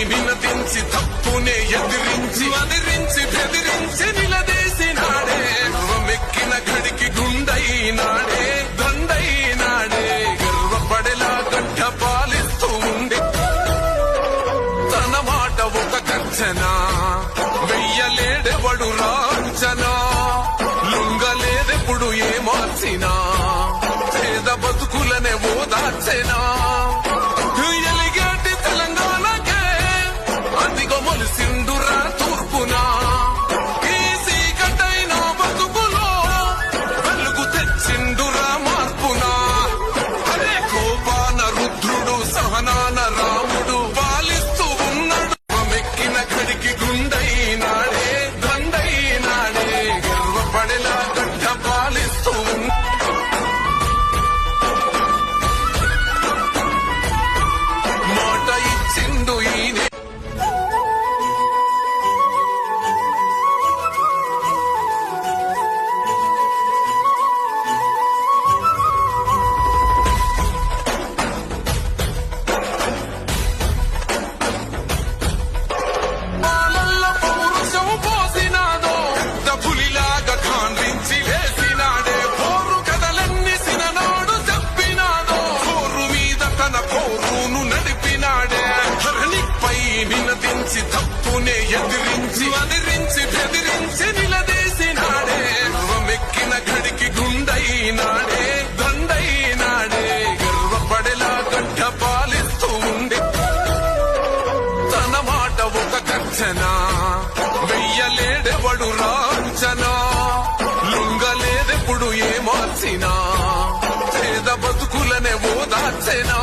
వినతించి తప్పునే ఎదిరించి బెదిరించి నిలదీసినాడే మెక్కిన గడికి గుండైనాడే దండైనాడే గర్వపడేలా గడ్డ పాలిస్తూ ఉండే తన మాట ఒక గర్జన వెయ్యలేడెవడు రాంచనా లొంగలేదెప్పుడు ఏ మార్చినా పేద బతుకులనే ఓదార్చెనా ఎలిగేటి తెలంగాణకే అదిగో మొలిసిండురా తూర్పునా ఈ సీకటైన బతుకులో వెలుగు తెచ్చిండురా మార్పునా అరే కోపాన రుద్రుడు సహనాన రాముడు పాలిస్తూ ఉన్నాడు మెక్కిన గడికి గుండైనాడే దండైనాడే గర్వపడేలా గడ్డ పాలిస్తూ మాట ఇచ్చిండు ఈయనే పాలల్ల పౌరుషం పోసినాదో పులిలాగా ఖాండ్రించి వేసినాడే పోరు కథలన్నీ సిననాడు చెప్పినాదో పోరు మీద తన పోరును నడిపినాడే ధరణిపై వినతించి తప్పునే ఎదిరించి బెదిరించి నిలదీసినాడే మెక్కిన గడికి గుండైనాడే దండైనాడే గర్వపడేలా గడ్డ పాలిస్తూ ఉండే తన మాట ఒక గర్జన వెయ్యలేడెవడు రాంచనా లొంగలేదెప్పుడు ఏ మార్చినా పేద బతుకులనే ఓదార్చెనా